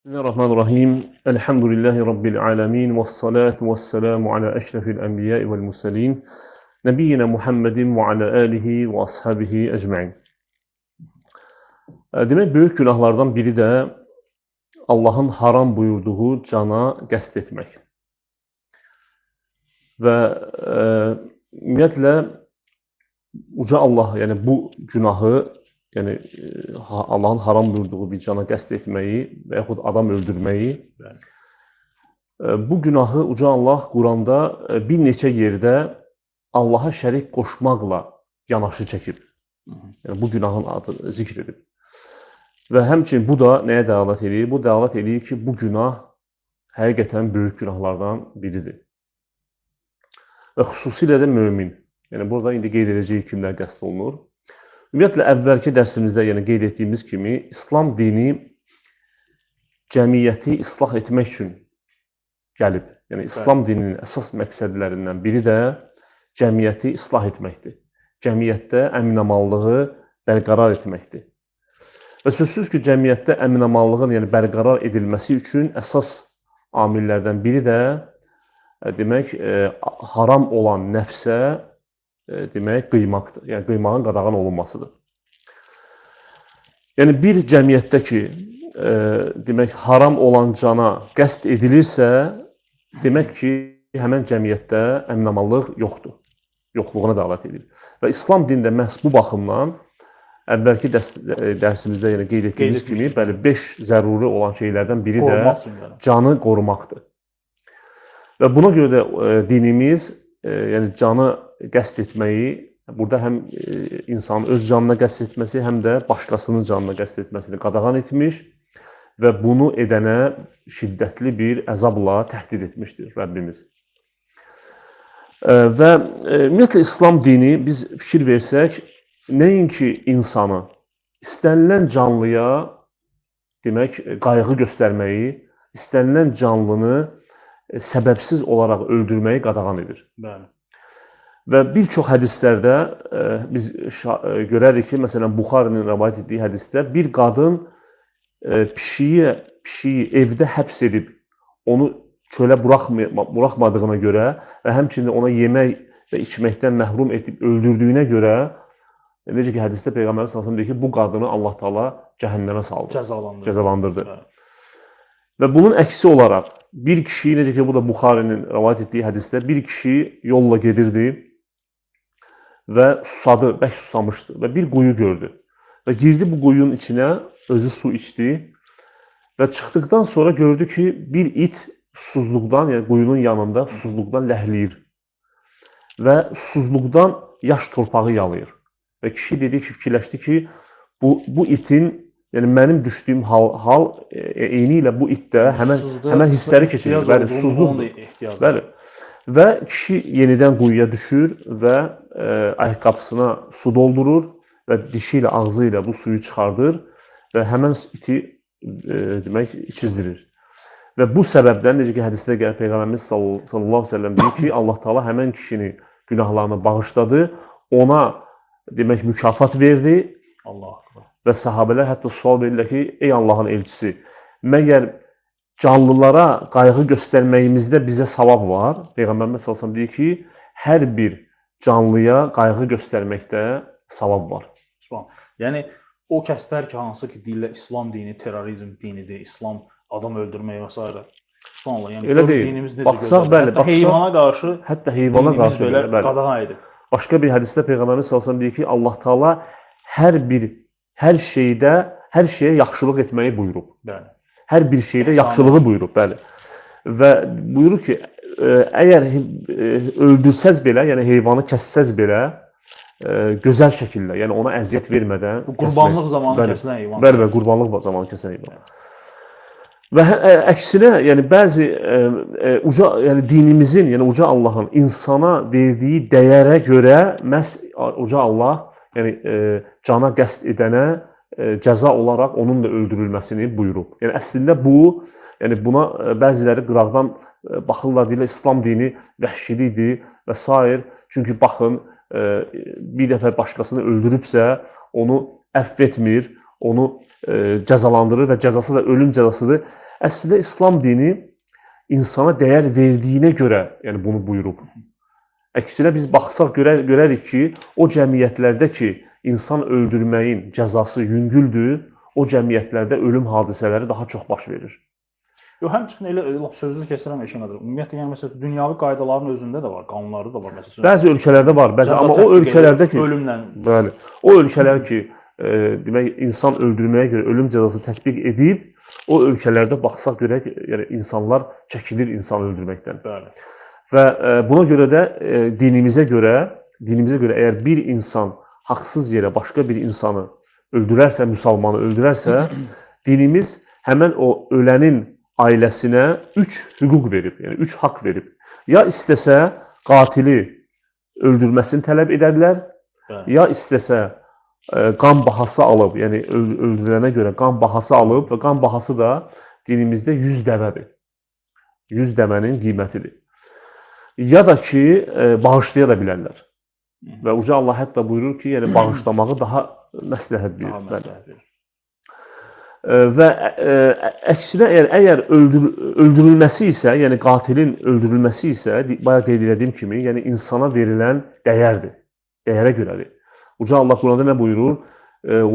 Bismillahirrahmanirrahim. Elhamdülillahi Rabbil alemin. Vessalatu vesselamu ala eşrefil enbiyai vel murselin. Nebiyyina Muhammedin ve ala alihi ve ashabihi ecmaîn. Demək, böyük günahlardan biri də Allahın haram buyurduğu cana qəsd etmək. Və ümumiyyətlə, Uca Allah, yəni bu günahı, yəni Allahın haram buyurduğu bir cana qəsd etməyi və yaxud adam öldürməyi, bu günahı Uca Allah Quranda bir neçə yerdə Allaha şərik qoşmaqla yanaşı çəkib. Yəni bu günahın adı zikr edib. Və həmçinin bu da nəyə dəlalət edir? Bu dəlalət edir ki, bu günah həqiqətən böyük günahlardan biridir. Və xüsusilə də mömin. Yəni burada indi qeyd edəcəyik kimlər qəsd olunur. Ümumiyyətlə, əvvəlki dərsimizdə qeyd etdiyimiz kimi, İslam dini cəmiyyəti islah etmək üçün gəlib. Yəni, İslam dininin əsas məqsədlərindən biri də cəmiyyəti islah etməkdir. Cəmiyyətdə əmin-amanlığı bərqərar etməkdir. Və sözsüz ki, cəmiyyətdə əmin-amanlığın bərqərar edilməsi üçün əsas amillərdən biri də demək, haram olan nəfsə demək, qıymaqdır. Yəni, qıymağın qadağan olunmasıdır. Yəni, bir cəmiyyətdə ki, demək, haram olan cana qəsd edilirsə, demək ki, həmən cəmiyyətdə əmin-amanlıq yoxdur. Yoxluğuna dəlalət edir. Və İslam dində məhz bu baxımdan əvvəlki dərsimizdə qeyd etdiyimiz kimi, 5 zəruri olan şeylərdən biri də canı qorumaqdır. Və buna görə də dinimiz canı qəsd etməyi, burada həm insanın öz canına qəsd etməsi, həm də başqasının canına qəsd etməsini qadağan etmiş və bunu edənə şiddətli bir əzabla təhdid etmişdir Rəbbimiz. Və ümumiyyətlə, İslam dini biz fikir versək, nəinki insanı istənilən canlıya demək, qayğı göstərməyi, istənilən canlını səbəbsiz olaraq öldürməyi qadağan edir. Bəli. Və bir çox hədislərdə biz görərik ki, məsələn, Buxarinin rəvayət etdiyi hədisdə bir qadın pişiyi evdə həbs edib, onu çölə buraxmadığına görə və həmçinin ona yemək və içməkdən məhrum edib öldürdüyünə görə, necə ki, hədisdə Peyğəmbər s.ə.v deyir ki, bu qadını Allah Taala cəhənnəmə saldı, cəzalandırdı. Və bunun əksi olaraq, bir kişi, necə ki, bu da Buxarinin rəvayət etdiyi hədisdə, bir kişi yolla gedirdi və susadı, bərk susamışdı və bir quyu gördü. Və girdi bu quyunun içinə, özü su içdi və çıxdıqdan sonra gördü ki, bir it susuzluqdan, yəni quyunun yanında susuzluqdan ləhləyir və susuzluqdan yaş torpağı yalayır. Və kişi dedi ki, fikirləşdi ki, bu itin, yəni mənim düşdüyüm hal eyni ilə bu it də həmən hissləri keçirir. Bəli, susuzluqdur. Və kişi yenidən quyuya düşür və ayaqqabısına su doldurur və dişi ilə, ağzı ilə bu suyu çıxardır və həmən iti demək, içizdirir. Və bu səbəbdən, necə ki, hədisdə gəlir Peyğəmbərimiz sallallahu aleyhi ve sellem deyir ki, Allah Taala həmən kişinin günahlarını bağışladı, ona demək, mükafat verdi. Və sahabələr hətta sual verirlər ki, ey Allahın elçisi, məgər canlılara qayğı göstərməyimizdə bizə savab var? Peyğəmbərimiz sallallahu əleyhi və səlləm deyir ki, hər bir canlıya qayğı göstərməkdə savab var. Yəni, o kəslər ki, hansı ki, deyirlər, İslam dini terrorizm dinidir, İslam adam öldürmək və s. Subhanallah, yəni elə deyil. Baxsaq, bəli, hətta heyvana qarşı belə qadağan edib. Başqa bir hədisdə Peyğəmbərimiz sallallahu əleyhi və səlləm deyir ki, Allah Taala hər şeyə yaxşılıq etməyi buyurub. Bəli. Hər bir şeydə yaxşılığı buyurub, bəli. Və buyurur ki, əgər öldürsəz belə, yəni heyvanı kəssəz belə, gözəl şəkildə, yəni ona əziyyət vermədən qurbanlıq zamanı kəsilən heyvan. Bəli, qurbanlıq zamanı kəsilən heyvan. Və əksinə, yəni bəzi dinimizin, yəni Uca Allahın insana verdiyi dəyərə görə məhz Uca Allah yəni cana qəsd edənə cəza olaraq onun da öldürülməsini buyurub. Yəni əslində bu, yəni buna bəziləri qıraqdan baxırlar, deyirlər İslam dini vəhşilikdir və s. Çünki baxın, bir dəfə başqasını öldürübsə, onu əfv etmir, onu cəzalandırır və cəzası da ölüm cəzasıdır. Əslində İslam dini insana dəyər verdiyinə görə, yəni bunu buyurub. Əksinə biz baxsaq görərik ki, o cəmiyyətlərdə ki, insan öldürməyin cəzası yüngüldür, o cəmiyyətlərdə ölüm hadisələri daha çox baş verir. Yox, həmçinin elə lap sözünüzü kəsirəm Eşən qədər. Ümumiyyətlə yəni məsələn dünyavi qaydaların özündə də var, qanunlarda da var məsələn. Bəzi ölkələrdə var, amma o ölkələrdə ki, ölümlə, bəli, o ölkələr ki, demək insan öldürməyə görə ölüm cəzası tətbiq edib, o ölkələrdə baxsaq görək, yəni insanlar çəkinir insan öldürməkdən. bəli. Və buna görə də dinimizə görə əgər bir insan haqsız yerə başqa bir insanı öldürərsə, müsəlmanı öldürərsə, dinimiz həmin o ölənin ailəsinə 3 hüquq verib, yəni 3 haqq verib. Ya istəsə qatili öldürməsini tələb edərlər, ya istəsə qan bahası alıb, yəni öldürülənə görə qan bahası alıb və qan bahası da dinimizdə 100 dəvədir. 100 dəvənin qiymətidir. Ya da ki, bağışlaya da bilərlər. Və Uca Allah hətta buyurur ki, yəni bağışlamağı daha məsləhət bilir. Və əksinə əgər öldürülməsi isə, yəni qatilin öldürülməsi isə, bayaq qeyd etdiyim kimi, yəni insana verilən dəyərdir, dəyərə görədir. Uca Allah Quranda nə buyurur?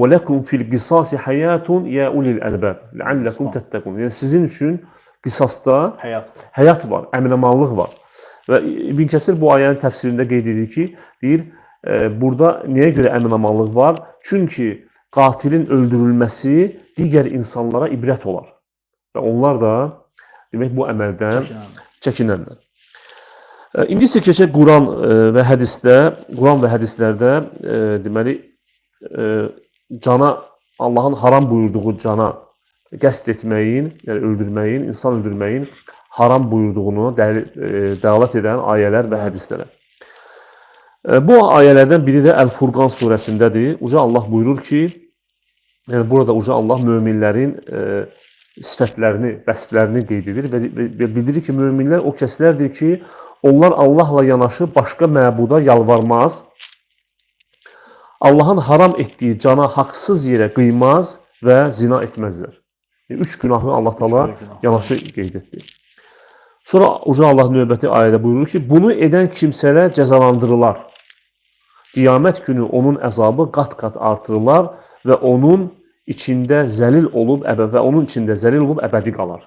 وَلَكُمْ فِي الْقِصَاسِ حَيَاتٌ يَا أُولِي الْأَلْبَابِ لَعَلَّكُمْ تَتَّقُونَ. Yəni sizin üçün qisasda həyat var, əmin-amanlıq var. Və İbn Kəsir bu ayənin təfsirində qeyd edir ki, deyir, burada nəyə görə əmin-amanlıq var? Çünki qatilin öldürülməsi digər insanlara ibrət olar. Və onlar da demək bu əməldən çəkinərlər. İndi isə keçək Quran və hədislərdə deməli cana, Allahın haram buyurduğu cana qəsd etməyin, yəni öldürməyin, insan öldürməyin haram buyurduğunu dəlalət edən ayələr və hədislərə. Bu ayələrdən biri də Əl-Furqan surəsindədir. Uca Allah buyurur ki, yəni burada Uca Allah möminlərin sifətlərini, vəsflərini qeyd edir və bildirir ki, möminlər o kəslərdir ki, onlar Allahla yanaşı başqa məbuda yalvarmaz, Allahın haram etdiyi cana haqsız yerə qıymaz və zina etməzlər. 3 günahı Allah Taala yanaşı qeyd etdi. Sonra Uca Allah növbəti ayədə buyurur ki, bunu edən kimsələr cəzalandırılar. Qiyamət günü onun əzabı qat-qat artırılar və onun içində zəlil olub əbədi qalar.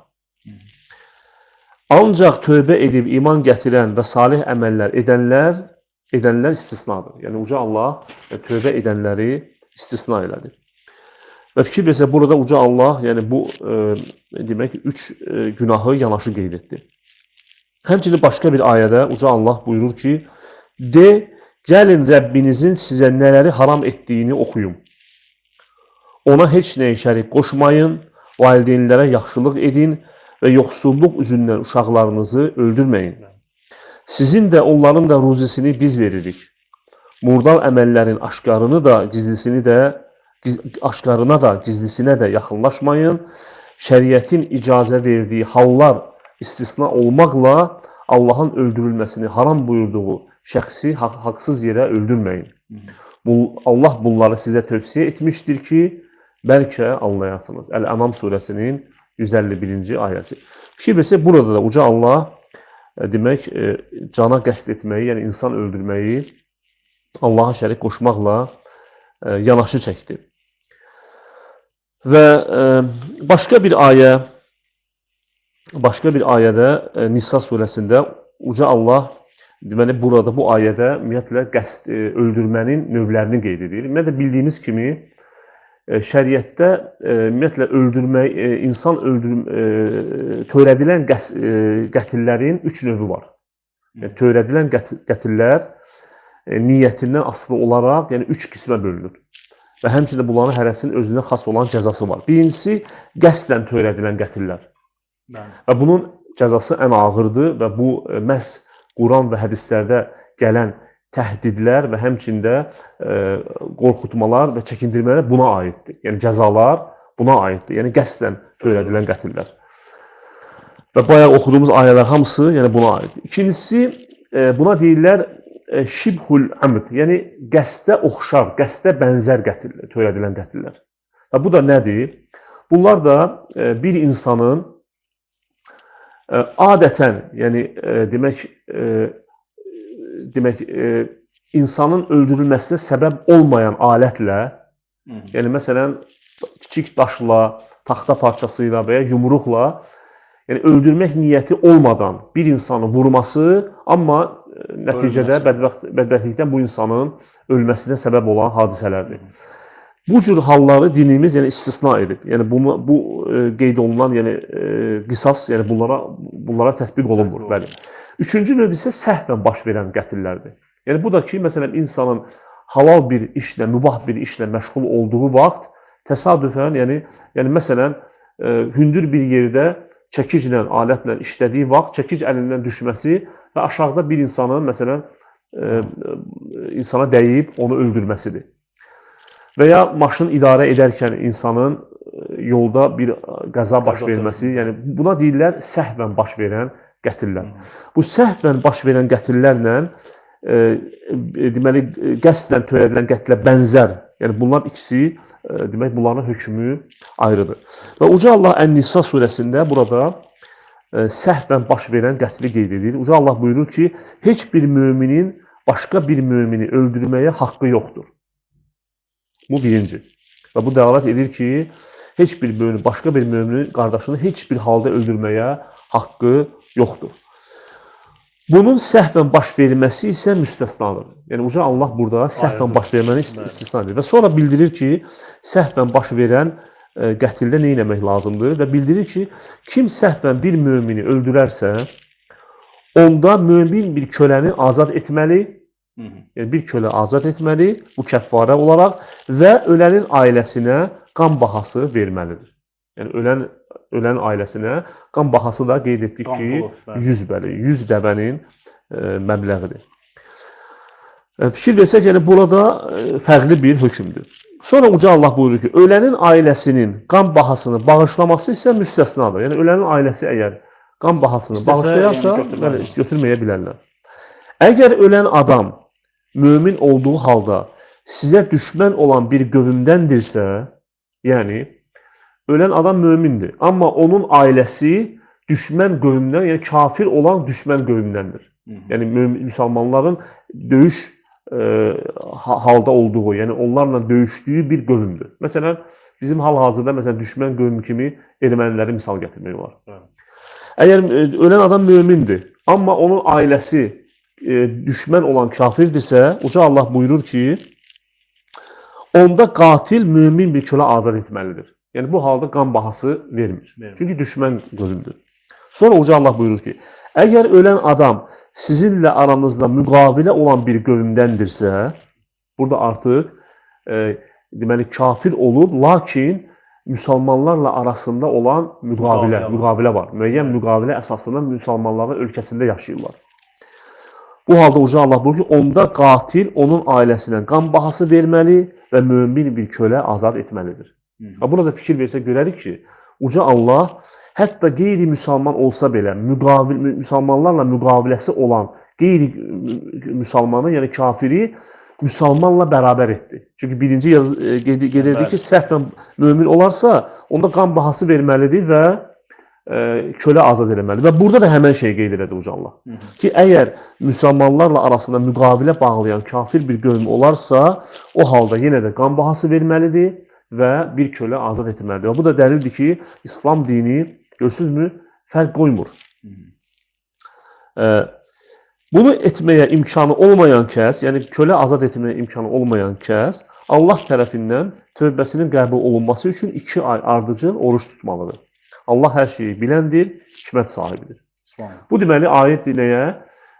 Ancaq tövbə edib iman gətirən və salih əməllər edənlər istisnadır. Yəni Uca Allah tövbə edənləri istisna elədi. Və fikir versə burada Uca Allah, yəni bu demək 3 günahı yanaşı qeyd etdi. Həmçinin başqa bir ayədə Uca Allah buyurur ki, de, gəlin Rəbbinizin sizə nələri haram etdiyini oxuyun. Ona heç nəyə şərik qoşmayın, valideynlərə yaxşılıq edin və yoxsulluq üzündən uşaqlarınızı öldürməyin. Sizin də onların da ruzisini biz veririk. Murdar əməllərin aşkarına da gizlisinə də yaxınlaşmayın. Şəriətin icazə verdiği hallar istisna olmaqla Allahın öldürülməsini haram buyurduğu şəxsi haqsız yerə öldürməyin. Allah bunları sizə tövsiyə etmişdir ki, bəlkə anlayasınız. Əl-Ənam surəsinin 151-ci ayəsi. Fikir versək, burada da Uca Allah demək, cana qəsd etməyi, yəni insan öldürməyi Allaha şərik qoşmaqla yanaşı çəkdi. Və başqa bir ayədə Nisa surəsində Uca Allah deməli burada bu ayədə ümumiyyətlə qəsd öldürmənin növlərini qeyd edir. Ümumiyyətlə bildiyimiz kimi şəriətdə ümumiyyətlə törədilən qətillərin 3 növü var. Yəni, törədilən qətillər niyyətindən asılı olaraq, yəni 3 qismə bölünür. Və həmçinin bunların hərəsinin özünə xas olan cəzası var. Birincisi, qəsdən törədilən qətillər. Və bunun cəzası ən ağırdır və bu məhz Quran və hədislərdə gələn təhdidlər və həmçində qorxutmalar və çəkindirmələr buna aiddir. Yəni cəzalar buna aiddir. Yəni qəsdən törədilən qətillər. Və bayaq oxuduğumuz ayələr hamısı yəni buna aiddir. İkincisi, buna deyirlər şibhul əmd, yəni qəsdə oxşar, qəsdə bənzər törədilən qətillər. Və bu da nədir? Bunlar da bir insanın adətən, yəni demək insanın öldürülməsinə səbəb olmayan alətlə, yəni məsələn kiçik daşla, taxta parçası ilə və ya yumruqla, yəni öldürmək niyyəti olmadan bir insanı vurması, amma nəticədə bədbəxtlikdən bu insanın ölməsinə səbəb olan hadisələrdir. Bu cür halları dinimiz yəni istisna edib. Yəni bu qeyd olunan yəni qisas, yəni bunlara tətbiq olunmur, bəli. Üçüncü növ isə səhvən baş verən qətllərdir. Yəni bu da ki, məsələn insanın halal bir işlə, mübah bir işlə məşğul olduğu vaxt təsadüfən, yəni məsələn hündür bir yerdə çəkiclə, alətlə işlədiyi vaxt çəkic əlindən düşməsi və aşağıda bir insanın məsələn insana dəyib onu öldürməsidir. Və ya maşın idarə edərkən insanın yolda bir qəza baş verməsi, yəni buna deyirlər səhvən baş verən qətllər. Bu səhvən baş verən qətllərlə deməli qəsdən törədilən qətlə bənzər, yəni bunlar ikisi demək bunların hökmü ayrıdır. Və Uca Allah Ən-Nisa surəsində burada səhvən baş verən qətli qeyd edir. Uca Allah buyurur ki, heç bir müminin başqa bir mümini öldürməyə haqqı yoxdur. Bu birinci. Və bu dəlalət edir ki, heç bir mömin başqa bir müminin qardaşını heç bir halda öldürməyə haqqı yoxdur. Bunun səhvən baş verilməsi isə müstəsnadır. Yəni Uca Allah burada səhvən baş verməni istisna edir və sonra bildirir ki, səhvən baş verən qətildə nə etmək lazımdır və bildirir ki, kim səhvən bir mümini öldürərsə, onda mömin bir köləni azad etməli, yəni bir kölə azad etməli bu kəffarə olaraq və ölənin ailəsinə qan bahası verməlidir. Yəni ölən ailəsinə qan bahası da qeyd etdik ki, 100 dəvənin məbləğidir. Fikir versək, yəni burada fərqli bir hökmdür. Sonra Uca Allah buyurur ki, ölənin ailəsinin qan bahasını bağışlaması isə müstəsnadır. Yəni ölənin ailəsi əgər qan bahasını bağışlayarsa, götürməyə bilərlər. Əgər ölən adam mömin olduğu halda sizə düşmən olan bir qövmdəndirsə, yəni ölən adam mömindir, amma onun ailəsi düşmən qövmdən, yəni kafir olan düşmən qövmdəndir. Yəni müsəlmanların döyüş halda olduğu, yəni onlarla döyüşdüyü bir qövmdür. Məsələn, bizim hal-hazırda düşmən qövmü kimi erməniləri misal gətirmək olar. Əgər ölən adam mömindir, amma onun ailəsi düşmən olan kafirdirsə, Uca Allah buyurur ki, onda qatil mömin bir kölə azad etməlidir. Yəni bu halda qan bahası vermir. Çünki düşmən qövmdür. Sonra Uca Allah buyurur ki, əgər ölən adam sizinlə aranızda müqavilə olan bir qövmdəndirsə, burada artıq deməli kafir olub, lakin müsəlmanlarla arasında olan müqavilə var. Müəyyən müqavilə əsasında müsəlmanların ölkəsində yaşayırlar. Bu halda Uca Allah buyurur ki, onda qatil onun ailəsinə qan bahası verməli və mömin bir kölə azad etməlidir. Burada fikir versək görərik ki, Uca Allah hətta qeyri-müsəlman olsa belə müsəlmanlarla müqaviləsi olan qeyri-müsəlmanı, yəni kafiri müsəlmanla bərabər etdi. Çünki birinci qeyd edir ki, səhvən mömin olarsa, onda qan bahası verməlidir və kölə azad eləməlidir. Və burada da həmən şey qeyd elədi Uca Allah. Ki, əgər müsəlmanlarla arasında müqavilə bağlayan kafir bir qövm olarsa, o halda yenə də qan bahası verməlidir və bir kölə azad etməlidir. Və bu da dəlildir ki, İslam dini, görürsünüzmü, fərq qoymur. Bunu etməyə imkanı olmayan kəs, yəni kölə azad etməyə imkanı olmayan kəs, Allah tərəfindən tövbəsinin qəbul olunması üçün 2 ay ardıcıl oruç tutmalıdır. Allah hər şeyi biləndir, hikmət sahibidir. Bu deməli aid nəyə?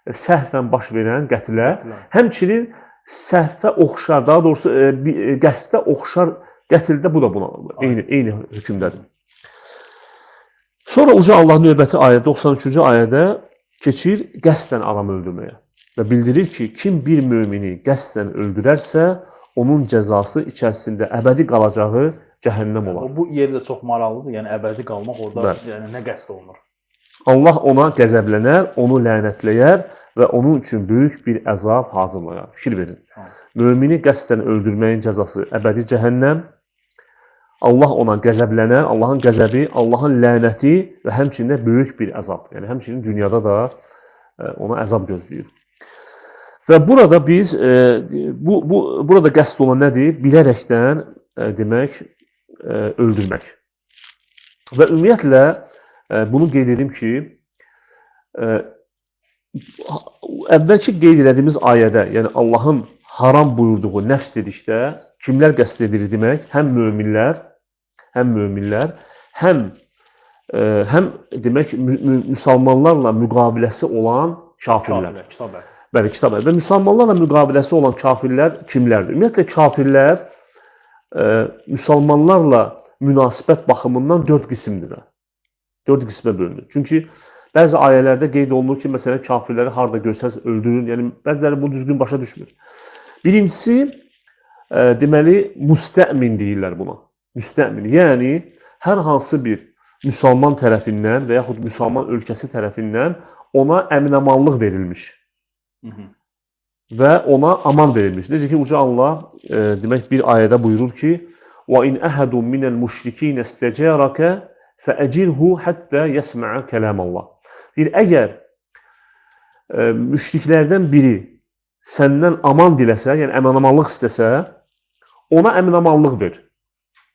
Səhvən baş verən qətlə, həmçinin səhvə oxşar, daha doğrusu qəsdə oxşar qətldə bu da buna eyni hökmdədir. Sonra Uca Allah növbəti ayə 93-cü ayədə keçir qəsdən adam öldürməyə və bildirir ki, kim bir mömini qəsdən öldürərsə, onun cəzası içərisində əbədi qalacağı cəhənnəm olar. Bu yerdə çox maraqlıdır, yəni əbədi qalmaq orada yəni nə qəsd olunur? Allah ona qəzəblənər, onu lənətləyər və onun üçün böyük bir əzab hazırlayar. Fikir verin. Mömini qəsdən öldürməyin cəzası əbədi cəhənnəm, Allah ona qəzəblənər, Allahın qəzəbi, Allahın lənəti və həmçinin böyük bir əzab. Yəni həmçinin dünyada da ona əzab gözləyir. Və burada biz burada qəsd olan nədir? Bilərəkdən demək öldürmək. Və ümumiyyətlə bunu qeyd edim ki, əvvəlki qeyd etdiyimiz ayədə, yəni Allahın haram buyurduğu nəfs dedikdə kimlər qəsd edilir demək? Həm möminlər, həm demək müsəlmanlarla müqaviləsi olan kafirlər. Bəli, kitab və müsəlmanlarla müqaviləsi olan kafirlər kimlərdir? Ümumiyyətlə kafirlər müsəlmanlarla münasibət baxımından 4 qismdir. 4 qismə bölünür. Çünki bəzi ayələrdə qeyd olunur ki, məsələn, kafirləri harda görsəz öldürün. Yəni bəziləri bunu düzgün başa düşmür. Birincisi, deməli, müstəmin deyirlər buna. Müstəmin. Yəni, hər hansı bir müsəlman tərəfindən və yaxud müsəlman ölkəsi tərəfindən ona əminamanlıq verilmiş. Və ona aman verilmiş. Necə ki, Uca Allah demək bir ayədə buyurur ki, وَاِنْ أَحَدٌ مِنَ الْمُشْرِكِينَ اسْتَجَارَكَ فَأَجِرْهُ حَتَّى يَسْمَعَ كَلَامَ اللّٰهِ. Deyir, əgər müşriklərdən biri səndən aman diləsə, yəni əminamanlıq istəsə, ona əminamanlıq ver.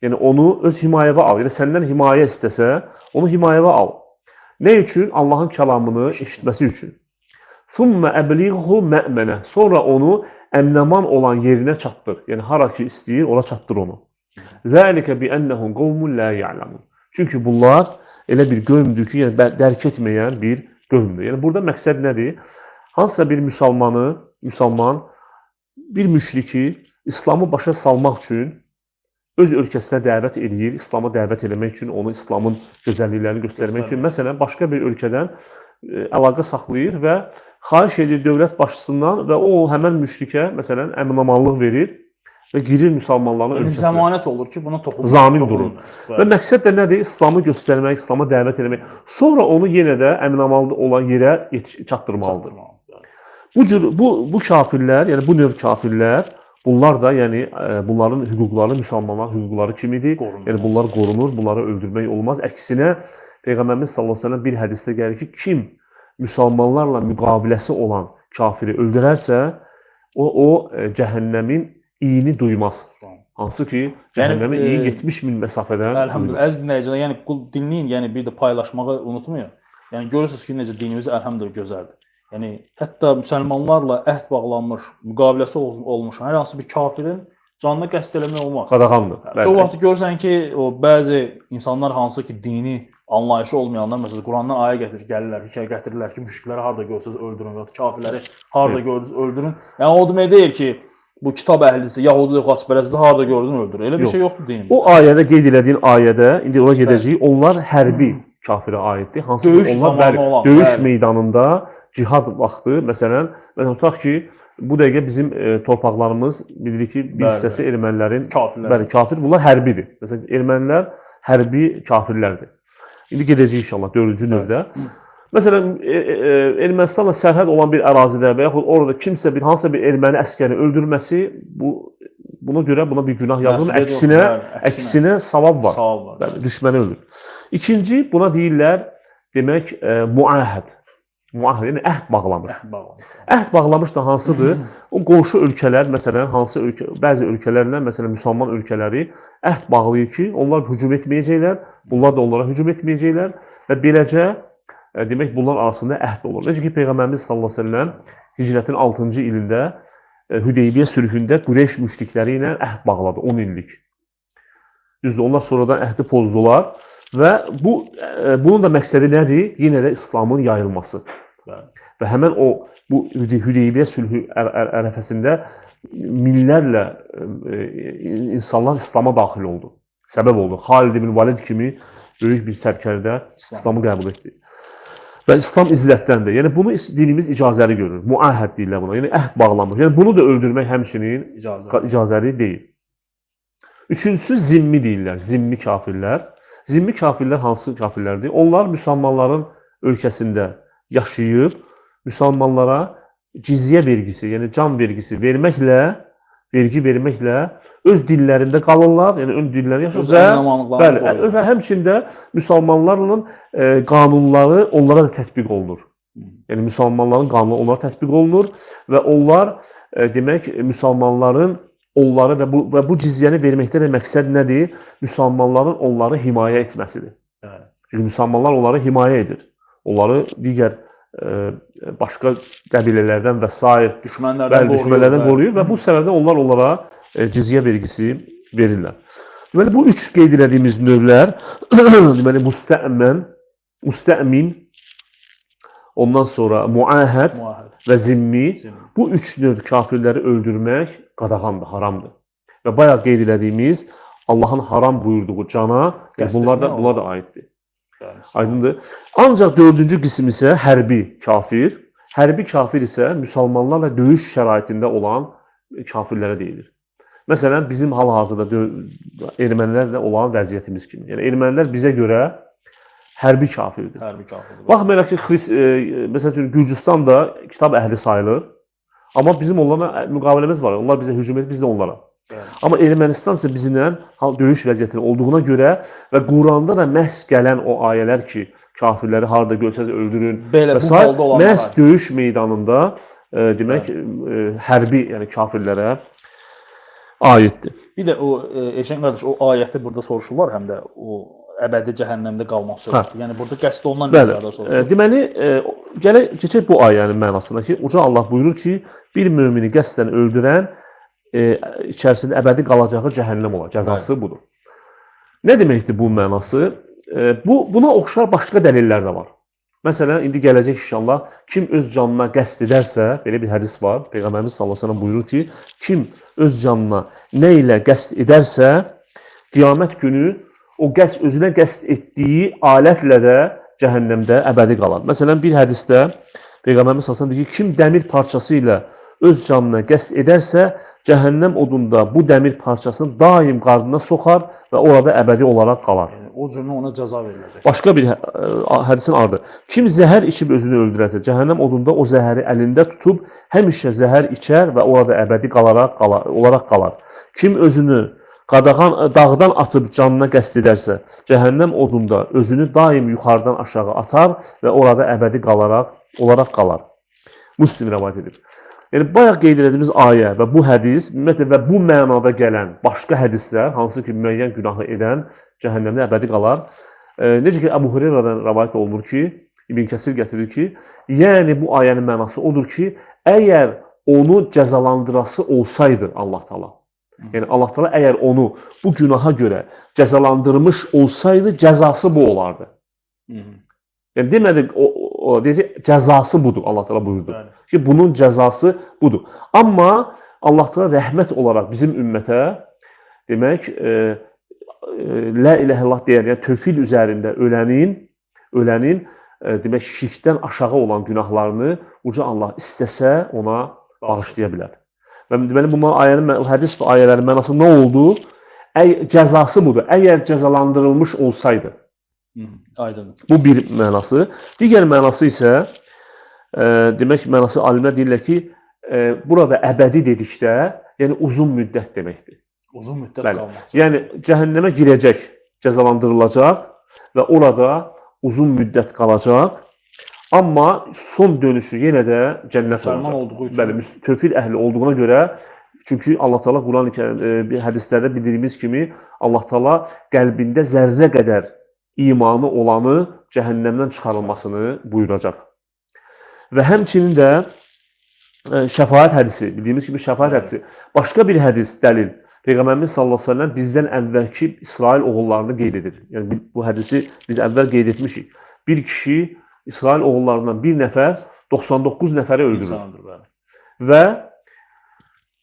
Yəni onu öz himayəvə al. Yəni səndən himayə istəsə, onu himayəvə al. Nə üçün? Allahın kəlamını eşitməsi üçün. ثُمَّ أَبْلِغْهُ مَأْمَنَ. Sonra onu əminaman olan yerinə çatdır. Yəni hara ki istəyir, ora çatdır onu. ذَٰلِكَ بِأَنَّهُمْ قَوْمٌ لَا يَعْلَمُونَ. Çünki bunlar elə bir qövmdür ki, yəni dərk etməyən bir qövmdür. Yəni burada məqsəd nədir? Hansısa bir müsəlman bir müşriki İslamı başa salmaq üçün öz ölkəsinə dəvət edir, İslama dəvət etmək üçün, onu İslamın gözəlliklərini göstərmək üçün, məsələn, başqa bir ölkədən əlaqə saxlayır və xahiş edir dövlət başçısından və o həmən müşrikə, məsələn, əminamanlıq verir və girir müsəlmanların ölkəsinə. Zəmanət olur ki, buna toxunur. Zamin durur. Və məqsəd də nədir? İslamı göstərmək, İslama dəvət etmək. Sonra onu yenə də əminamanlıq olan yerə çatdırmalıdır. Bu kafirlər, yəni bu növ kafirlər, bunlar da, yəni bunların hüquqları, müsəlmanların hüquqları kimidir? Yəni bunlar qorunur, bunları öldürmək olmaz. Əksinə, Peyğəmbərimiz sallallahu əleyhi və səlləm bir hədisdə gəlir ki, kim müsəlmanlarla müqaviləsi olan kafiri öldürərsə, o cəhənnəmin iyini duymaz. Hansı ki, cəhənnəmin iyi 70 min məsafədən. Əlhamdülillah, əziz dinləyicilər, yəni dinləyin, yəni bir də paylaşmağı unutmayın. Yəni görürsünüz ki, necə dinimiz əlhamdülillah gözəldir. Yəni hətta müsəlmanlarla əhd bağlanmış, müqaviləsi olmuş hər hansı bir kafirin canına qəsd eləmək olmaz. Qadağandır. Çox vaxt görürsən ki, o bəzi insanlar hansı ki, dini anlayışı olmayanlar, məsələn, Qurandan ayə gəlirlər, hekayə gətirirlər ki, müşrikləri harda görsəz öldürün və kafirləri harda görsəz öldürün. Yəni o demək deyil ki, bu kitab əhlisi, Yahudi xaçpərəsti harda gördün öldür. Elə bir şey yoxdur dinimizdə. O ayədə qeyd elədiyin ayədə, indi ora gedəcəyik, onlar hərbi kafirə aiddir. Hansı ki, onlar döyüş meydanında cihad vaxtı, məsələn, tutaq ki, bu dəqiqə bizim torpaqlarımız bilirik ki, bir hissəsi ermənilərin kafir, bunlar hərbidir. Məsələn, ermənilər hərbi kafirlərdir. İndi gedəcəyik inşallah 4-cü növdə. Məsələn, Ermənistanla sərhəd olan bir ərazidə və yaxud orada kimsə hansısa bir erməni əskəri öldürməsi, buna görə buna bir günah yazılır. Əksinə savab var. Düşməni öldür. İkinci, buna deyirlər, demək, müahəd. Müahəd, yəni əhd bağlamış. Əhd bağlamış da hansıdır? O qonşu ölkələr, məsələn, bəzi ölkələrlə, məsələn, müsəlman ölkələri əhd bağlayır ki, onlar hücum etməyəcəklər, bunlar da onlara hücum etməyəcəklər və beləcə demək, bunlar arasında əhd olur. Necə ki, Peyğəmbərimiz sallallahu əleyhi və səlləm hicrətin 6-cı ilində Hüdeybiyyə sülhündə Qureyş müşrikləri ilə əhd bağladı, 10 illik. Düzdür, onlar sonradan əhdi pozdular və bunun da məqsədi nədir? Yenə də İslamın yayılması. Və həmən bu Hüdeybiyyə sülhü ərəfəsində minlərlə insanlar İslama daxil oldu. Səbəb oldu. Xalid ibn Valid kimi böyük bir sərkərdə İslamı qəbul etdi. Və İslam izzətdəndir. Yəni bunu dinimiz icazəli görür. Müahəd deyirlər buna. Yəni əhd bağlanmış. Yəni bunu da öldürmək həmçinin icazəli deyil. Üçüncüsü zimmi deyirlər. Zimmi kafirlər. Zimmi kafirlər hansı kafirlərdir? Onlar müsəlmanların ölkəsində yaşayıb müsəlmanlara cizyə vergisi, yəni can vergisi verməklə vergi verməklə öz dillərində qalırlar, yəni ön dilləri Öz yaşayır əmin-amanlıqlarını qoruyurlar. və həmçində müsəlmanların qanunları onlara da tətbiq olunur. Yəni müsəlmanların qanunu onlara tətbiq olunur və onlar demək müsəlmanların onları və bu cizyəni verməkdə də məqsəd nədir? Müsəlmanların onları himayə etməsidir. Çünki müsəlmanlar onları himayə edir. Onları digər başqa qəbilələrdən və sair düşmənlərdən qoruyur və bu səbəbdən onlar onlara cizyə vergisi verirlər. Deməli, bu üç qeyd etdiyimiz növlər, deməli, müstəmin, ondan sonra muahəd və zimmi, bu üç növ kafirləri öldürmək qadağandır, haramdır. Və bayaq qeyd etdiyimiz Allahın haram buyurduğu cana, bunlar da aiddir. Aydındır. Ancaq dördüncü qism isə hərbi kafir. Hərbi kafir isə müsəlmanlarla döyüş şəraitində olan kafirlərə deyilir. Məsələn, bizim hal-hazırda ermənilərlə olan vəziyyətimiz kimi. Yəni, ermənilər bizə görə hərbi kafirdir. Baxmayaraq ki, məsələn, Gürcüstan da kitab əhli sayılır. Amma bizim onlarla müqaviləmiz var. Onlar bizə hücum edir, biz də onlara. Amma Ermənistan isə bizimlə döyüş vəziyyətində olduğuna görə və Quranda da məhz gələn o ayələr ki, kafirləri harda görsəz öldürün və s. məhz döyüş meydanında demək hərbi, yəni kafirlərə aiddir. Bir də o Eşən qardaş, o ayəti burada soruşurlar, həm də o əbədi cəhənnəmdə qalmaq söhbəti. Yəni burada qəsd olunan nələrdə soruşurlar. Deməli, keçək bu ayənin mənasına ki, Uca Allah buyurur ki, bir mömini qəsdən öldürən içərisində əbədi qalacağı cəhənnəm olar. Cəzası budur. Nə deməkdir bu mənası? Buna oxşar başqa dəlillər də var. Məsələn, indi gələcək inşallah, kim öz canına qəsd edərsə, belə bir hədis var, Peyğəmbərimiz sallallahu əleyhi və səlləm buyurur ki, kim öz canına nə ilə qəsd edərsə, qiyamət günü o özünə qəsd etdiyi alətlə də cəhənnəmdə əbədi qalar. Məsələn, bir hədisdə Peyğəmbərimiz sallallahu əleyhi və səlləm deyir ki, kim dəmir parçası ilə öz canına qəsd edərsə, cəhənnəm odunda bu dəmir parçasını daim qarnına soxar və orada əbədi olaraq qalar. O cürlə ona cəza veriləcək. Başqa bir hədisin ardı. Kim zəhər içib özünü öldürərsə, cəhənnəm odunda o zəhəri əlində tutub həmişə zəhər içər və orada əbədi olaraq qalar. Kim özünü dağdan atıb canına qəsd edərsə, cəhənnəm odunda özünü daim yuxarıdan aşağı atar və orada əbədi olaraq qalar. Müslim rivayet edir. Yəni, bayaq qeyd etdiyimiz ayə və bu hədis, ümumiyyətlə və bu mənada gələn başqa hədislər, hansı ki, müəyyən günahı edən cəhənnəmdə əbədi qalar. Necə ki, Əbu Hüreyrədən rivayet olunur ki, İbn Kəsir gətirir ki, yəni bu ayənin mənası odur ki, əgər onu cəzalandırası olsaydı Allah Taala, yəni Allah Taala əgər onu bu günaha görə cəzalandırmış olsaydı, cəzası bu olardı. Yəni demədik, deyəcək, cəzası budur, Allah Teala buyurdu. Ki, bunun cəzası budur. Amma Allah Teala rəhmət olaraq bizim ümmətə, demək, la ilahe illallah deyən, yəni tövhid üzərində ölənin, demək, şirkdən aşağı olan günahlarını uca Allah istəsə ona bağışlaya bilər. Və deməli, bunların hədis və ayələrin mənası nə oldu? Cəzası budur. Əgər cəzalandırılmış olsaydı. Aydındır. Bu bir mənası. Digər mənası isə, demək, mənası alimlər deyirlər ki, burada əbədi dedikdə, yəni uzun müddət deməkdir. Uzun müddət qalmaq. Yəni, cəhənnəmə girəcək, cəzalandırılacaq və orada uzun müddət qalacaq, amma son dönüşü yenə də cənnət olacaq. Bəli, tövhid əhli olduğuna görə, çünki Allah Teala Quran-ı hədislərdə bildirdiyimiz kimi, Allah Teala qəlbində zərrə qədər imanı olanı cəhənnəmdən çıxarılmasını buyuracaq. Və həmçinin də şəfaət hədisi, bildiyimiz kimi şəfaət hədisi. Başqa bir hədis, dəlil. Peyğəmbərimiz sallallahu əleyhi və səlləm bizdən əvvəlki İsrail oğullarını qeyd edir. Yəni bu hədisi biz əvvəl qeyd etmişik. Bir kişi İsrail oğullarından bir nəfər 99 nəfəri öldürür. Və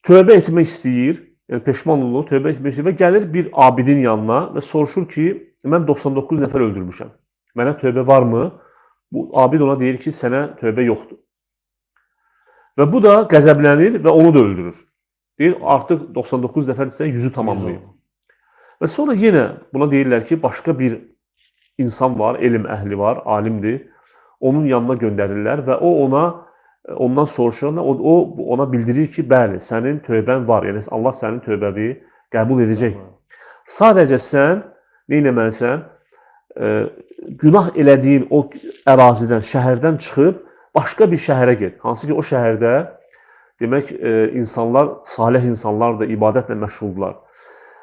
tövbə etmək istəyir, yəni peşman olur, tövbə etmək istəyir və gəlir bir abidin yanına və soruşur ki, mən 99 nəfər öldürmüşəm. Mənə tövbə varmı? Bu abid ona deyir ki, sənə tövbə yoxdur. Və bu da qəzəblənir və onu da öldürür. Deyir, artıq 99 nəfər isə 100-ü tamamlayıb. Və sonra yenə buna deyirlər ki, başqa bir insan var, elm əhli var, alimdir. Onun yanına göndərirlər və o ona ondan soruşanda o ona bildirir ki, bəli, sənin tövbən var. Yəni Allah sənin tövbəni qəbul edəcək. Sadəcə sən nə etməlisən? Günah elədiyin o ərazidən, şəhərdən çıxıb başqa bir şəhərə get. Hansı ki, o şəhərdə demək insanlar, salih insanlar da ibadətlə məşğuldurlar.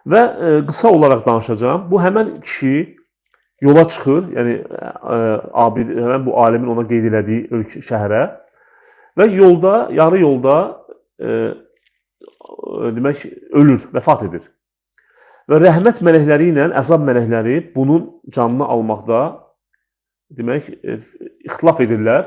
Və qısa olaraq danışacağam. Bu həmən kişi yola çıxır, yəni həmən bu alimin ona qeyd elədiyi şəhərə və yolda, yarı yolda demək ölür, vəfat edir. Və rəhmət mələkləri ilə əzab mələkləri bunun canını almaqda demək ixtilaf edirlər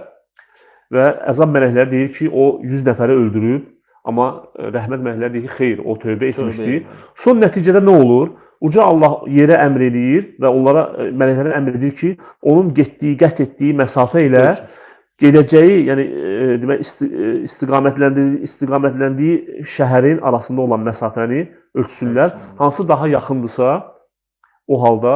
və əzab mələkləri deyir ki, o 100 nəfəri öldürüb, amma rəhmət mələkləri deyir ki, xeyr, o tövbə etmişdi. Son nəticədə nə olur? Uca Allah yerə əmr edir və onlara mələklərə əmr edir ki, onun getdiyi, qət etdiyi məsafə ilə gedəcəyi, yəni demək istiqamətləndiyi şəhərin arasında olan məsafəni ölçsünlər. Hansı daha yaxındırsa, o halda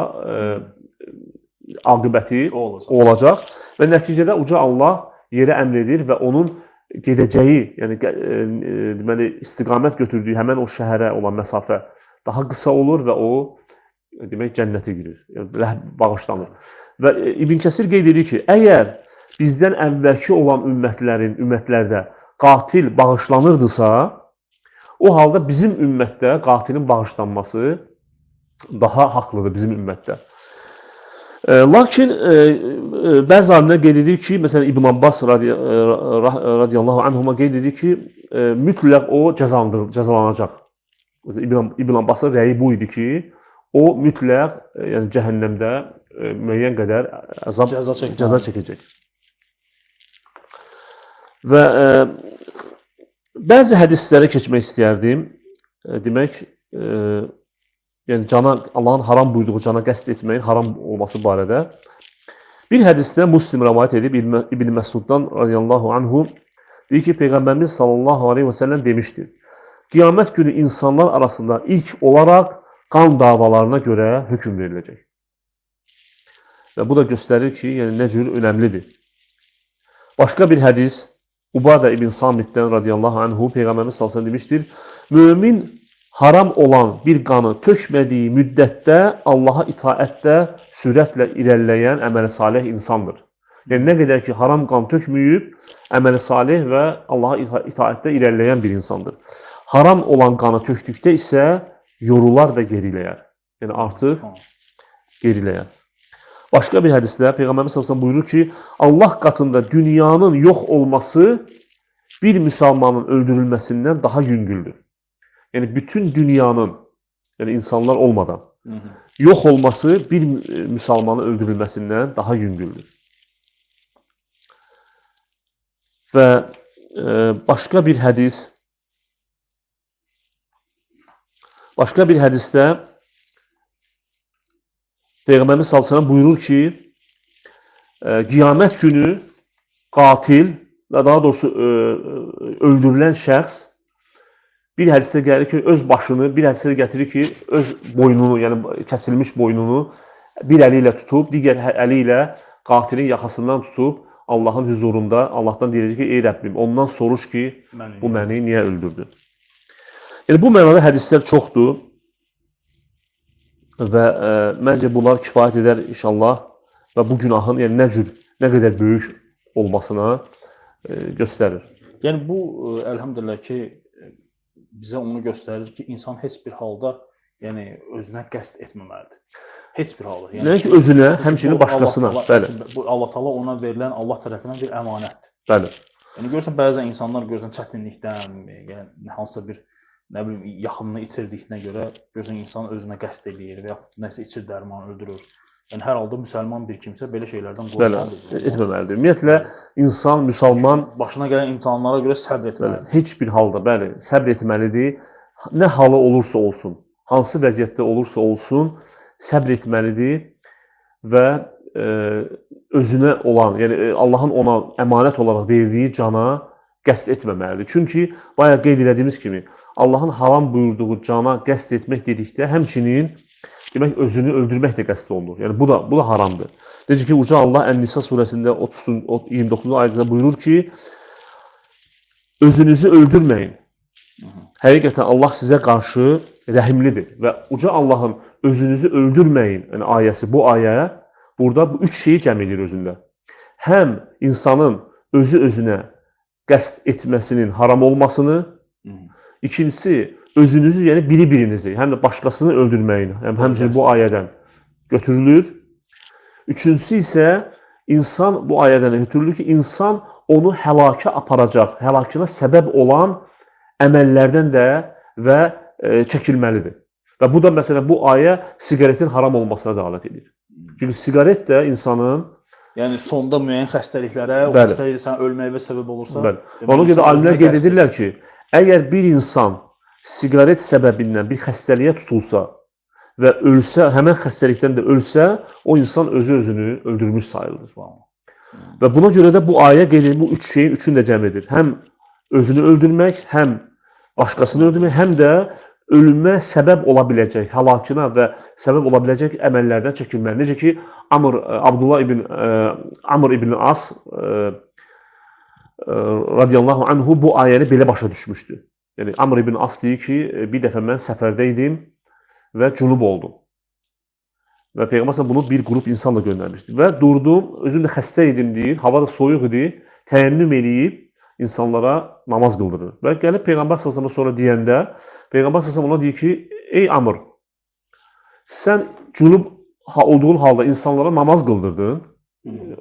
aqibəti olacaq və nəticədə uca Allah yerə əmr edir və onun gedəcəyi, yəni deməli istiqamət götürdüyü həmin o şəhərə olan məsafə daha qısa olur və o demək cənnətə girir, yəni bağışlanır. Və İbn Kəsir qeyd edir ki, əgər bizdən əvvəlki olan ümmətlərdə qatil bağışlanırdısa, o halda bizim ümmətdə qatilin bağışlanması daha haqlıdır bizim ümmətdə. Lakin bəzi alimlər qeyd edir ki, məsələn İbn Abbas radiyallahu anhuma qeyd edir ki, mütləq o cəzalanacaq. İbn Abbasın rəyi bu idi ki, o mütləq yəni cəhənnəmdə müəyyən qədər cəza çəkəcək. Və bəzi hədislərə keçmək istəyərdim. Demək, yəni Allahın haram buyurduğu cana qəsd etməyin haram olması barədə. Bir hədisdə Müslim rəvayət edib İbn Məsuddan radiyallahu anhu deyir ki, Peyğəmbərimiz sallallahu aleyhi və səlləm demişdir. Qiyamət günü insanlar arasında ilk olaraq qan davalarına görə hökm veriləcək. Və bu da göstərir ki, yəni nə cür önəmlidir. Başqa bir hədis Ubadə ibn Samitdən radiyallahu anhu Peyğəmbərimiz sallallahu aleyhi və səlləm demişdir. Mömin haram olan bir qanı tökmədiyi müddətdə Allaha itaətdə sürətlə irəliləyən əməl-i salih insandır. Yəni nə qədər ki haram qan tökməyib, əməl-i salih və Allaha itaətdə irəliləyən bir insandır. Haram olan qanı tökdükdə isə yorular və geriləyər. Yəni artıq geriləyər. Başqa bir hədisdə Peyğəmbərimiz sallallahu əleyhi və səlləm buyurur ki, Allah qatında dünyanın yox olması bir müsəlmanın öldürülməsindən daha yüngüldür. Yəni bütün dünyanın, yəni insanlar olmadan yox olması bir müsəlmanın öldürülməsindən daha yüngüldür. Və başqa bir hədisdə Peyğəmbərimiz sallallahu əleyhi və səlləm buyurur ki, qiyamət günü qatil, daha doğrusu öldürülən şəxs bir hədisdə gəlir ki, öz başını, bir hədisdə gətirir ki, öz boynunu, yəni kəsilmiş boynunu bir əli ilə tutub, digər əli ilə qatilin yaxasından tutub Allahın huzurunda Allahdan deyəcək ki, ey Rəbbim, ondan soruş ki, bu məni niyə öldürdü? Yəni bu mənada hədislər çoxdur. Və məncə bunlar kifayət edər inşallah və bu günahın yəni nə qədər böyük olmasına göstərir. Yəni bu əlhəmdülillah ki bizə onu göstərir ki, insan heç bir halda yəni özünə qəsd etməməlidir. Heç bir halda. Yəni nəinki özünə, həmçinin başqasına. Bəli. Bu Allah Taala ona verilən Allah tərəfindən bir əmanətdir. Bəli. Yəni görürsən bəzən insanlar görürsən çətinlikdən, yəni hansısa bir nə bilim yaxınını itirdiyinə görə görürsən insan özünə qəsd eləyir və yaxud nəsə içir dərman öldürür. Yəni hər halda müsəlman bir kimsə belə şeylərdən qorxmalıdır. Bəli, etməməlidir. Ümumiyyətlə insan, müsəlman başına gələn imtahanlara görə səbr etməlidir. Heç bir halda, bəli, səbr etməlidir. Nə halı olursa olsun, hansı vəziyyətdə olursa olsun, səbr etməlidir və özünə olan, yəni Allahın ona əmanət olaraq verdiyi cana qəsd etməməlidir. Çünki bayaq qeyd etdiyimiz kimi Allahın haram buyurduğu cana qəsd etmək dedikdə həmçinin demək özünü öldürmək də qəsd olunur. Yəni bu da haramdır. Necə ki uca Allah Ən-Nisa surəsində 29-cu ayədə buyurur ki, özünüzü öldürməyin. Həqiqətən Allah sizə qarşı rəhimlidir və uca Allahın özünüzü öldürməyin yəni ayəsi bu ayə burada bu üç şeyi cəm edir özündə. Həm insanın özü özünə qəsd etməsinin haram olmasını, ikincisi özünüzü yəni biri-birinizi, həm də başqasını öldürməyin, həmçinin bu ayədən götürülür. Üçüncüsü isə insan bu ayədən götürülür ki, insan onu həlakə aparacaq, həlakına səbəb olan əməllərdən də və çəkilməlidir. Və bu da məsələn bu ayə siqaretin haram olmasına dəlalət edir. Çünki siqaret də insanın yəni sonda müəyyən xəstəliklərə, o Bəli. xəstəlik sən ölməyinə səbəb olursa, bəli. Ona görə də alimlər qeyd edirlər ki, əgər bir insan siqaret səbəbindən bir xəstəliyə tutulsa və ölsə, həmin xəstəlikdən də ölsə, o insan özü-özünü öldürmüş sayılır. Və buna görə də bu ayə qeyd edir, bu üç şeyin üçünü də cəm edir. Həm özünü öldürmək, həm başqasını öldürmək, həm də ölümə səbəb ola biləcək, həlakına və səbəb ola biləcək əməllərdən çəkinməli. Necə ki, Abdullah Amr ibn As radiyallahu anhu bu ayəni belə başa düşmüşdü. Yəni Amr ibn As deyir ki, bir dəfə mən səfərdə idim və cünub oldum. Və Peyğəmbər bunu bir qrup insanla göndərmişdi. Və durdum, özüm də xəstə idim deyir, hava da soyuq idi, təənnüm eləyib insanlara namaz qıldırır. Və gəlib Peyğəmbər s.ə.və sonra deyəndə, Peyğəmbər s.ə.və ona deyir ki, ey Amr, sən cünub olduğun halda insanlara namaz qıldırdın.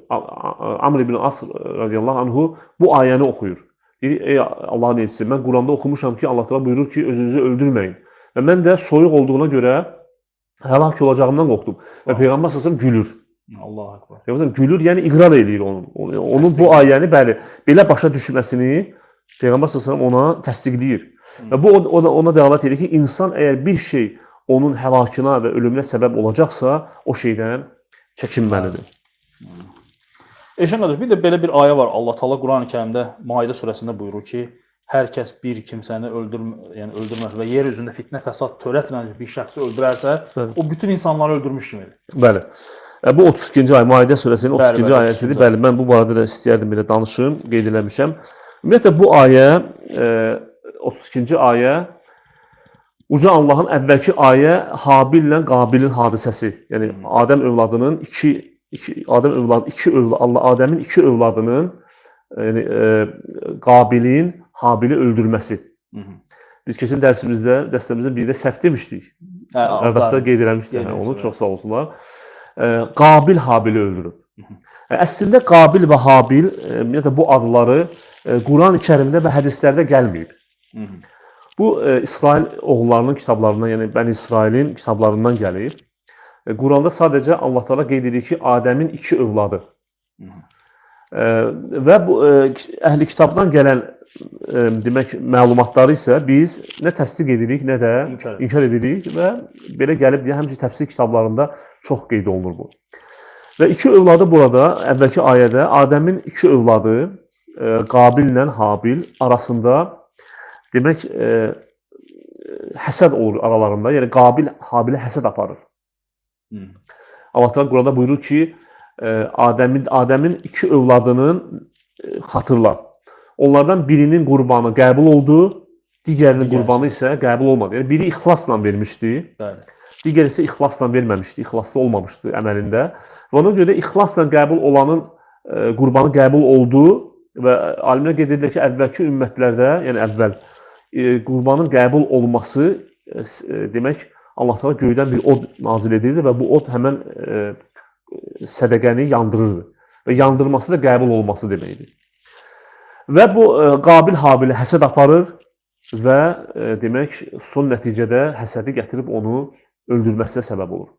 Amr ibn As radiyallahu anhu bu ayəni oxuyur. Deyir, ey Allahın elçisi, mən Quranda oxumuşam ki, Allah təala buyurur ki, özünüzü öldürməyin. Və mən də soyuq olduğuna görə həlak olacağından qorxdum. Və Peyğəmbər s.ə.və gülür. Allah akbar. Peyğəmbər gülür, yəni iqrar eləyir onun. Onun bu ayəni bəli, belə başa düşməsini Peyğəmbər s.ə.və ona təsdiqləyir. Və bu ona dəlalət edir ki, insan əgər bir şey onun həlakına və ölümünə səbəb olacaqsa, o şeydən çəkinməlidir. Eşən qardaş, bir də belə bir ayə var. Allah Taala Qurani-Kərimdə Maidə surəsində buyurur ki, hər kəs bir kimsəni öldürməz və yer üzündə fitnə, fəsad törətmən bir şəxsi öldürərsə, o bütün insanları öldürmüş kimidir. Bəli. Bu 32-ci ayə, Maidə surəsinin 32-ci ayəsidir. Bəli, mən bu barədə də istəyərdim belə danışım, qeyd eləmişəm. Ümumiyyətlə bu ayə 32-ci ayə uca Allahın əvvəlki ayə Habillə Qabilin hadisəsi. Yəni Adəm övladının Adəmin iki övladının yəni Qabilin Habili öldürməsi. Biz keçən dərslərimizdə bir də səhv demişdik. Qardaşlar qeyd eləmişdik. Onu çox sağ olsunlar. Qabil Habili öldürüb. Əslində Qabil və Habil bu adları Qurani-Kərimdə və hədislərdə gəlməyib. Bu İsrail oğullarının kitablarından, yəni Bəni İsrailin kitablarından gəlib. Quranda sadəcə Allah Teala qeyd edir ki, Adəmin iki övladı. Və bu əhli kitabdan gələn demək məlumatları isə biz nə təsdiq edirik, nə də inkar edirik və belə gəlib deyə həmçinin təfsir kitablarında çox qeyd olunur bu. Və iki övladı burada əvvəlki ayədə Adəmin iki övladı Qabillə Habil arasında demək həsəd olur aralarında. Yəni Qabil Habilə həsəd aparır. Allah Teala Quranda buyurur ki, Adəmin iki övladının xatırla. Onlardan birinin qurbanı qəbul oldu, digərinin qurbanı isə qəbul olmadı. Yəni biri ixlasla vermişdi, digəri isə ixlasla verməmişdi, ixlaslı olmamışdı əməlində. Və ona görə ixlasla qəbul olanın qurbanı qəbul oldu və alimlər qeyd edirlər ki, əvvəlki ümmətlərdə, yəni əvvəl qurbanın qəbul olması demək Allah Teala göydən bir od nazil edirdi və bu od həmən sədəqəni yandırırdı və yandırması da qəbul olması deməkdir. Və bu Qabil Habilə həsəd aparır və demək son nəticədə həsədi gətirib onu öldürməsinə səbəb olur.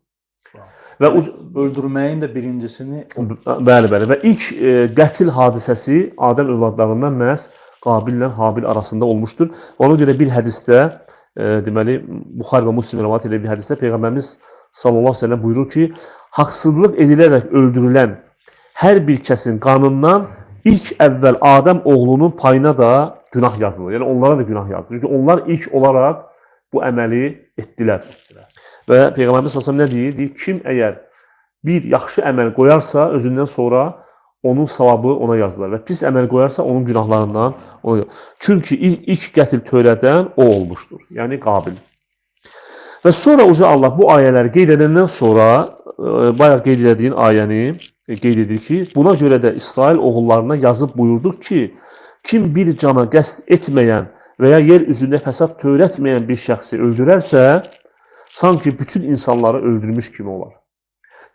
Və öldürməyin də birincisini bəli və ilk qətil hadisəsi Adəm övladlarından məhz Qabillə Habil arasında olmuşdur. Ona görə bir hədisdə deməli Buxari və Müslim rivayet edən bir hədisdə Peyğəmbərimiz sallallahu əleyhi və səlləm buyurur ki, haqsızlıq edilərək öldürülən hər bir kəsin qanından ilk əvvəl Adəm oğlunun payına da günah yazılır. Yəni onlara da günah yazılır. Çünki onlar ilk olaraq bu əməli etdilər. Və Peyğəmbərimiz sallallahu əleyhi və səlləm nə deyir? Deyir, kim əgər bir yaxşı əməl qoyarsa özündən sonra onun savabı ona yazılar və pis əməl qoyarsa onun günahlarından ona. Çünki ilk qətl törədən o olmuşdur. Yəni Qabil. Və sonra uca Allah bu ayələri qeyd edəndən sonra bayaq qeyd etdiyin ayəni qeyd edir ki, buna görə də İsrail oğullarına yazıb buyurduq ki, kim bir cana qəsd etməyən və ya yer üzündə fəsad törətməyən bir şəxsi öldürərsə, sanki bütün insanları öldürmüş kimi olar.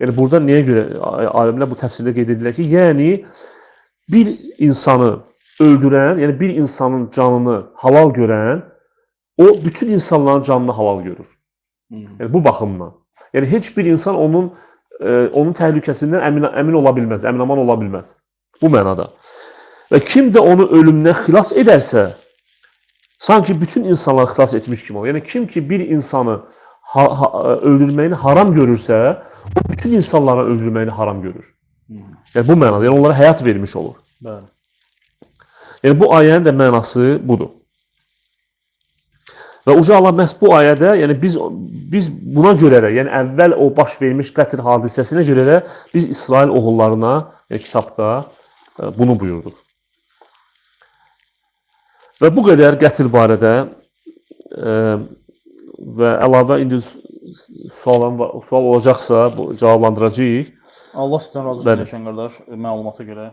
Yəni burada nəyə görə alimlər bu təfsirdə qeyd edirlər ki, yəni bir insanı öldürən, yəni bir insanın canını halal görən, o bütün insanların canını halal görür. Yəni bu baxımdan. Yəni heç bir insan onun təhlükəsindən əmin ola bilməz, əminaman ola bilməz. Bu mənada. Və kim də onu ölümdən xilas edərsə, sanki bütün insanları xilas etmiş kimi olur. Yəni kim ki bir insanı öldürməyini haram görürsə, o bütün insanları öldürməyini haram görür. Yəni bu mənada, yəni onlara həyat vermiş olur. Bəli. Yəni bu ayənin də mənası budur. Və uca Allah məhz bu ayədə, yəni biz buna görə də, yəni əvvəl o baş vermiş qətl hadisəsinə görə də biz İsrail oğullarına kitabda bunu buyurduq. Və bu qədər qətl barədə və əlavə indi sual olacaqsa cavablandıracağıq. Allah sizdən razı olsun Yaşan qardaş, məlumata görə.